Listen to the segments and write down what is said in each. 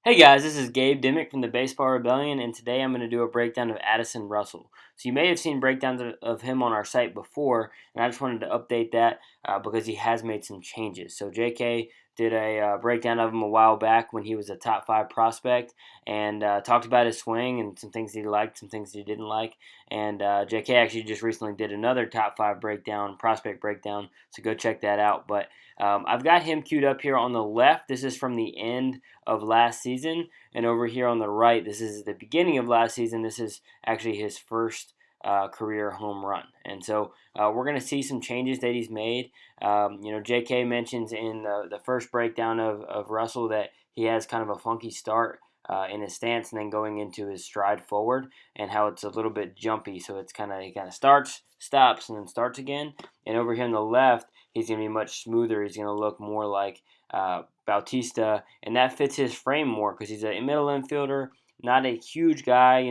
Hey guys, this is Gabe Dimock from the Baseball Rebellion, and today I'm going to do a breakdown of Addison Russell. So you may have seen breakdowns of him on our site before, and I just wanted to update that because he has made some changes. So JK did a breakdown of him a while back when he was a top 5 prospect, and talked about his swing and some things he liked, some things he didn't like. And JK actually just recently did another top 5 breakdown, prospect breakdown, so go check that out. But I've got him queued up here on the left. This is from the end of last season, and over here on the right, this is the beginning of last season. This is actually his first career home run, and so we're going to see some changes that he's made. JK mentions in the first breakdown of Russell that he has kind of a funky start in his stance, and then going into his stride forward, and how it's a little bit jumpy. So it's he kind of starts, stops, and then starts again. And over here on the left, he's going to be much smoother. He's going to look more like Bautista, and that fits his frame more because he's a middle infielder, not a huge guy,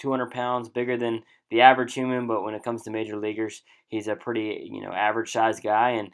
200 pounds, bigger than the average human, but when it comes to major leaguers, he's a pretty, average sized guy, and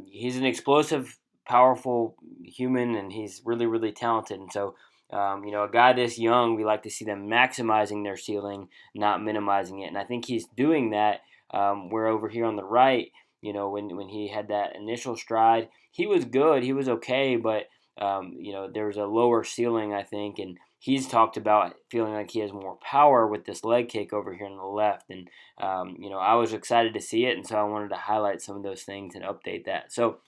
he's an explosive, powerful human, and he's really, really talented. And so, a guy this young, we like to see them maximizing their ceiling, not minimizing it, and I think he's doing that. Where over here on the right, when he had that initial stride, he was good, he was okay, but there was a lower ceiling, I think, and he's talked about feeling like he has more power with this leg kick over here on the left, and I was excited to see it, and so I wanted to highlight some of those things and update that. So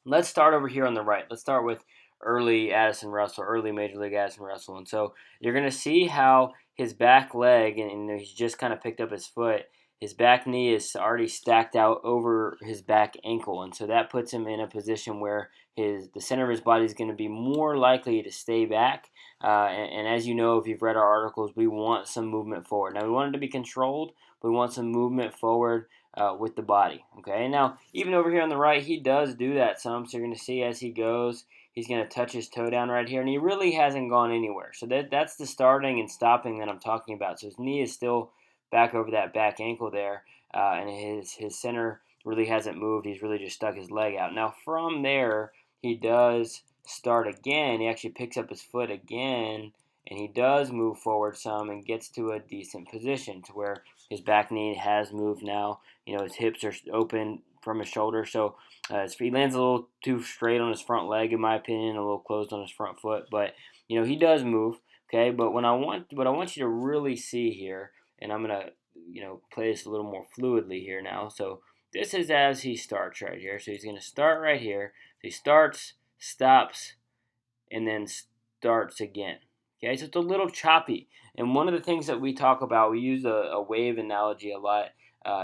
let's start over here on the right. Let's start with early Addison Russell, early Major League Addison Russell, and so you're going to see how his back leg, and he's just kind of picked up his foot. His back knee is already stacked out over his back ankle, and so that puts him in a position where the center of his body is going to be more likely to stay back. And as you know, if you've read our articles, we want some movement forward. Now, we want it to be controlled, but we want some movement forward with the body. Okay, now even over here on the right, he does do that some. So you're going to see as he goes, he's going to touch his toe down right here, and he really hasn't gone anywhere. So that's the starting and stopping that I'm talking about. So his knee is still back over that back ankle there, and his center really hasn't moved. He's really just stuck his leg out. Now from there, he does start again. He actually picks up his foot again, and he does move forward some and gets to a decent position to where his back knee has moved now. His hips are open from his shoulder, so he lands a little too straight on his front leg, in my opinion, a little closed on his front foot. But he does move. Okay, but what I want you to really see here, and I'm gonna play this a little more fluidly here now. So this is as he starts right here. So he's gonna start right here. So he starts, stops, and then starts again. Okay, so it's a little choppy. And one of the things that we talk about, we use a wave analogy a lot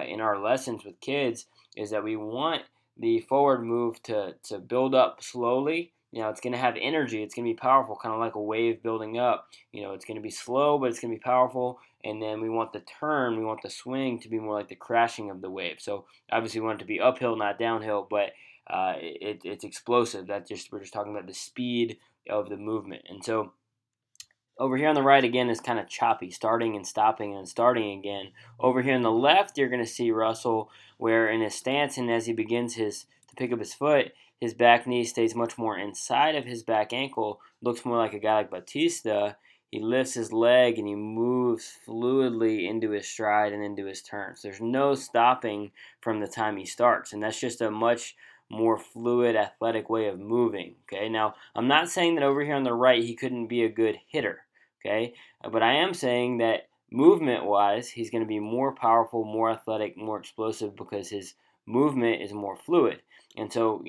in our lessons with kids, is that we want the forward move to build up slowly. It's going to have energy. It's going to be powerful, kind of like a wave building up. It's going to be slow, but it's going to be powerful. And then we want the turn, we want the swing to be more like the crashing of the wave. So obviously we want it to be uphill, not downhill, but it's explosive. We're just talking about the speed of the movement. And so over here on the right, again, is kind of choppy, starting and stopping and starting again. Over here on the left, you're going to see Russell, where in his stance and as he begins to pick up his foot, his back knee stays much more inside of his back ankle, looks more like a guy like Bautista. He lifts his leg and he moves fluidly into his stride and into his turns. There's no stopping from the time he starts, and that's just a much more fluid, athletic way of moving. Okay, now I'm not saying that over here on the right he couldn't be a good hitter. Okay, but I am saying that movement-wise, he's going to be more powerful, more athletic, more explosive because his movement is more fluid. And so,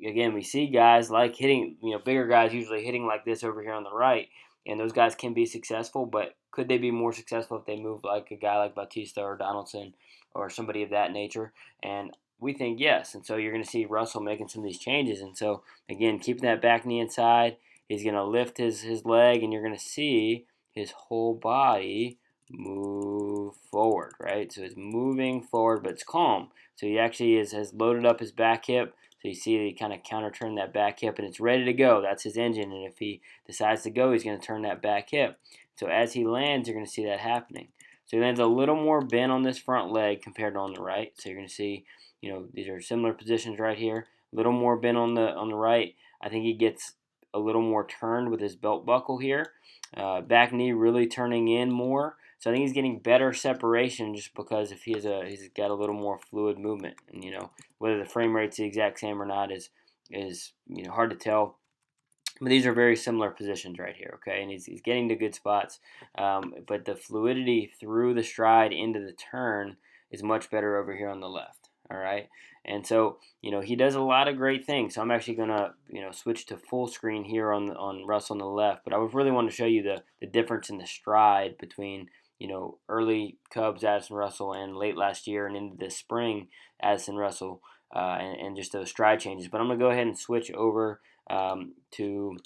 again, we see guys like hitting, bigger guys usually hitting like this over here on the right, and those guys can be successful, but could they be more successful if they move like a guy like Bautista or Donaldson or somebody of that nature? And we think yes. And so you're going to see Russell making some of these changes. And so, again, keeping that back knee inside, he's going to lift his leg, and you're going to see his whole body move forward, right? So it's moving forward, but it's calm. So he actually has loaded up his back hip. So you see he kind of counter-turn that back hip, and it's ready to go. That's his engine, and if he decides to go, he's going to turn that back hip. So as he lands, you're going to see that happening. So he lands a little more bent on this front leg compared to on the right. So you're going to see, these are similar positions right here. A little more bent on the right. I think he gets a little more turned with his belt buckle here. Back knee really turning in more. So I think he's getting better separation just because if he's got a little more fluid movement. And whether the frame rate's the exact same or not is hard to tell. But these are very similar positions right here, okay? And he's getting to good spots. But the fluidity through the stride into the turn is much better over here on the left, all right? And so, he does a lot of great things. So I'm actually going to, switch to full screen here on Russell on the left. But I would really want to show you the difference in the stride between, early Cubs Addison Russell and late last year and into this spring Addison Russell and just those stride changes. But I'm going to go ahead and switch over to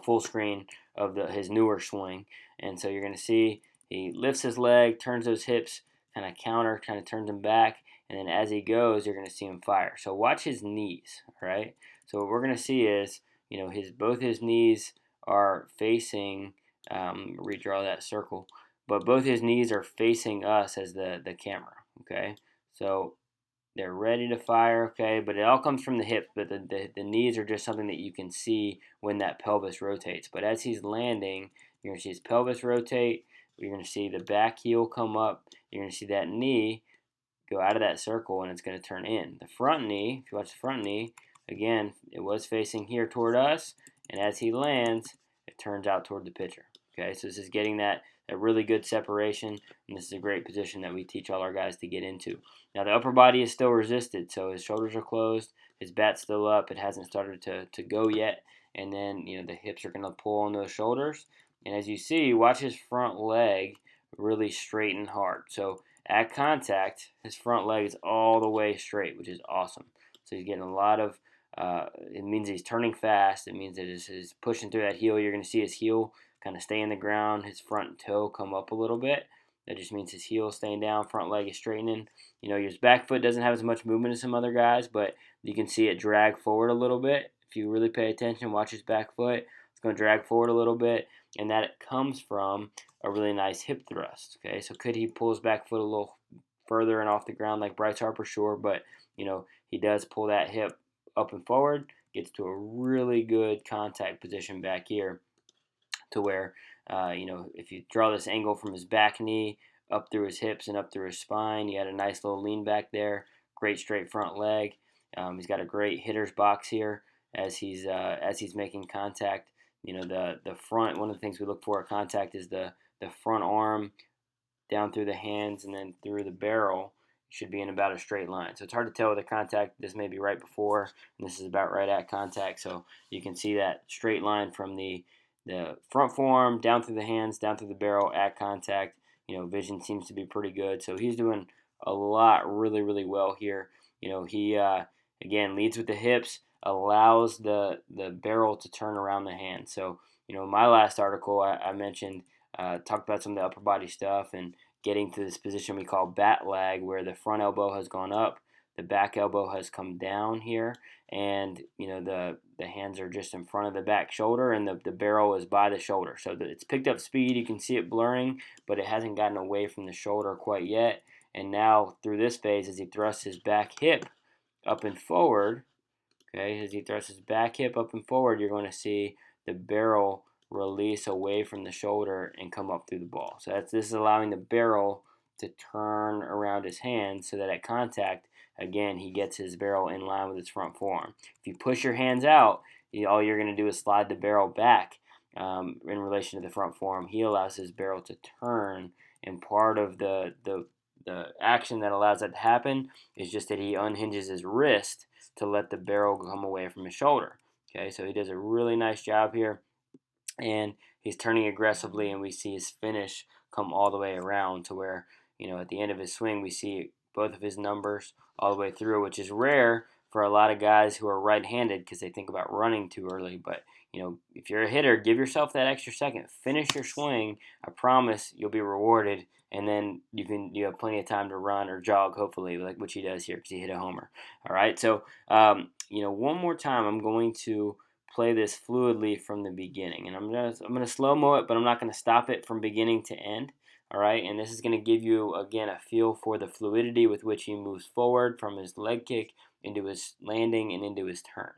full screen of his newer swing. And so you're going to see he lifts his leg, turns those hips, kind of counter, kind of turns them back, and then as he goes, you're going to see him fire. So watch his knees, all right? So what we're going to see is, both his knees are facing, redraw that circle, but both his knees are facing us as the camera, okay? So they're ready to fire, okay, but it all comes from the hips, but the knees are just something that you can see when that pelvis rotates. But as he's landing, you're going to see his pelvis rotate, you're going to see the back heel come up, you're going to see that knee go out of that circle, and it's going to turn in. The front knee, if you watch the front knee, again, it was facing here toward us, and as he lands, it turns out toward the pitcher. Okay, so this is getting that really good separation, and this is a great position that we teach all our guys to get into. Now the upper body is still resisted, so his shoulders are closed, his bat's still up, it hasn't started to go yet, and then the hips are going to pull on those shoulders, and as you see, watch his front leg really straight and hard. So at contact, his front leg is all the way straight, which is awesome. So he's getting a lot of, it means he's turning fast, it means that he's pushing through that heel. You're going to see his heel kind of stay in the ground, his front toe come up a little bit. That just means his heel is staying down, front leg is straightening. His back foot doesn't have as much movement as some other guys, but you can see it drag forward a little bit. If you really pay attention, watch his back foot. It's going to drag forward a little bit, and that comes from a really nice hip thrust. Okay, so could he pull his back foot a little further and off the ground like Bryce Harper? Sure, but he does pull that hip up and forward, gets to a really good contact position back here, to where if you draw this angle from his back knee up through his hips and up through his spine, you had a nice little lean back there, great straight front leg. He's got a great hitter's box here as he's making contact. The front, one of the things we look for at contact is the front arm down through the hands and then through the barrel should be in about a straight line. So it's hard to tell with the contact. This may be right before, and this is about right at contact. So you can see that straight line from the front forearm down through the hands, down through the barrel at contact. Vision seems to be pretty good. So he's doing a lot really, really well here. He, again, leads with the hips, allows the barrel to turn around the hand. So, my last article I mentioned, talked about some of the upper body stuff and getting to this position we call bat lag, where the front elbow has gone up, the back elbow has come down here, and the hands are just in front of the back shoulder, and the barrel is by the shoulder. So it's picked up speed. You can see it blurring, but it hasn't gotten away from the shoulder quite yet. And now through this phase, as he thrusts his back hip up and forward, okay, as he thrusts his back hip up and forward, you're going to see the barrel release away from the shoulder and come up through the ball. So this is allowing the barrel to turn around his hand so that at contact, again, he gets his barrel in line with his front forearm. If you push your hands out, all you're going to do is slide the barrel back in relation to the front forearm. He allows his barrel to turn, and part of the action that allows that to happen is just that he unhinges his wrist to let the barrel come away from his shoulder. Okay, so he does a really nice job here, and he's turning aggressively, and we see his finish come all the way around to where, at the end of his swing, we see both of his numbers all the way through, which is rare for a lot of guys who are right-handed because they think about running too early. But, if you're a hitter, give yourself that extra second. Finish your swing. I promise you'll be rewarded, and then you have plenty of time to run or jog, hopefully, like which he does here because he hit a homer. All right, so, one more time I'm going to play this fluidly from the beginning, and I'm gonna slow-mo it, but I'm not going to stop it from beginning to end. All right, and this is going to give you, again, a feel for the fluidity with which he moves forward from his leg kick into his landing and into his turn.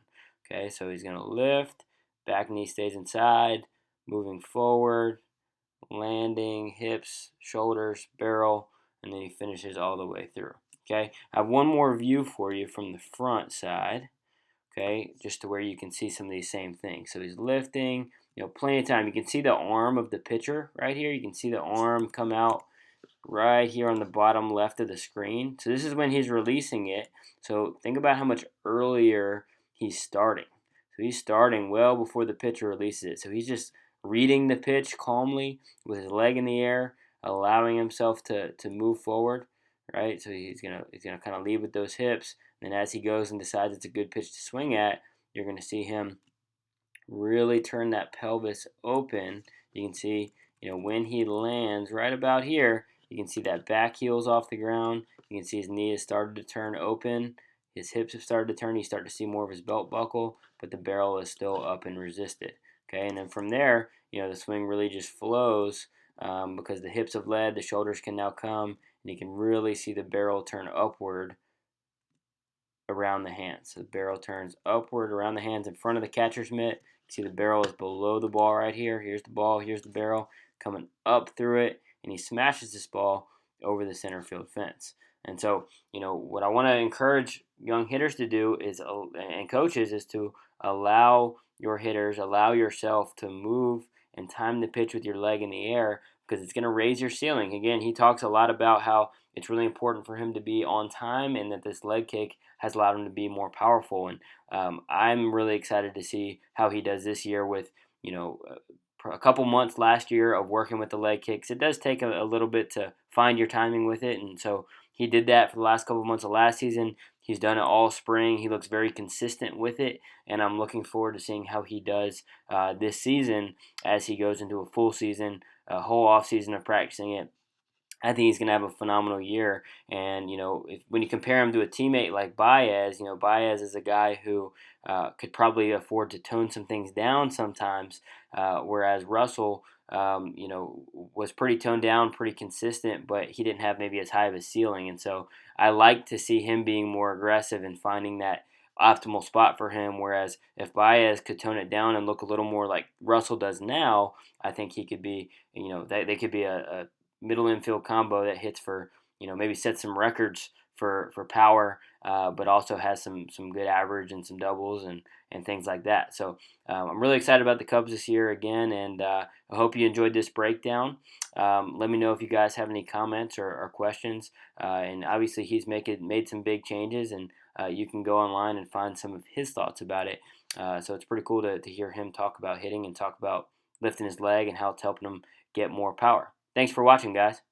Okay, so he's going to lift, back knee stays inside, moving forward, landing, hips, shoulders, barrel, and then he finishes all the way through. Okay, I have one more view for you from the front side. Okay, just to where you can see some of these same things. So he's lifting, plenty of time. You can see the arm of the pitcher right here. You can see the arm come out right here on the bottom left of the screen. So this is when he's releasing it. So think about how much earlier he's starting. So he's starting well before the pitcher releases it. So he's just reading the pitch calmly with his leg in the air, allowing himself to move forward, right? So he's gonna kind of lead with those hips. And as he goes and decides it's a good pitch to swing at, you're gonna see him really turn that pelvis open. You can see, when he lands right about here, you can see that back heel's off the ground. You can see his knee has started to turn open. His hips have started to turn. You start to see more of his belt buckle, but the barrel is still up and resisted. Okay, and then from there, the swing really just flows because the hips have led, the shoulders can now come, and you can really see the barrel turn upward around the hands. So the barrel turns upward around the hands in front of the catcher's mitt. You see the barrel is below the ball right here. Here's the ball, here's the barrel coming up through it, and he smashes this ball over the center field fence. And so, what I want to encourage young hitters to do is, and coaches, is to allow your hitters, allow yourself to move and time the pitch with your leg in the air because it's going to raise your ceiling. Again, he talks a lot about how it's really important for him to be on time and that this leg kick has allowed him to be more powerful. And I'm really excited to see how he does this year with, a couple months last year of working with the leg kicks. It does take a little bit to find your timing with it. And so he did that for the last couple months of last season. He's done it all spring. He looks very consistent with it. And I'm looking forward to seeing how he does this season as he goes into a full season, a whole off season of practicing it. I think he's going to have a phenomenal year. And, when you compare him to a teammate like Baez, Baez is a guy who could probably afford to tone some things down sometimes, whereas Russell, was pretty toned down, pretty consistent, but he didn't have maybe as high of a ceiling. And so I like to see him being more aggressive and finding that optimal spot for him. Whereas if Baez could tone it down and look a little more like Russell does now, I think he could be, they could be a middle infield combo that hits for, maybe sets some records for power, but also has some good average and some doubles and things like that. So I'm really excited about the Cubs this year again, and I hope you enjoyed this breakdown. Let me know if you guys have any comments or questions. And obviously he's made some big changes, and you can go online and find some of his thoughts about it. So it's pretty cool to hear him talk about hitting and talk about lifting his leg and how it's helping him get more power. Thanks for watching, guys.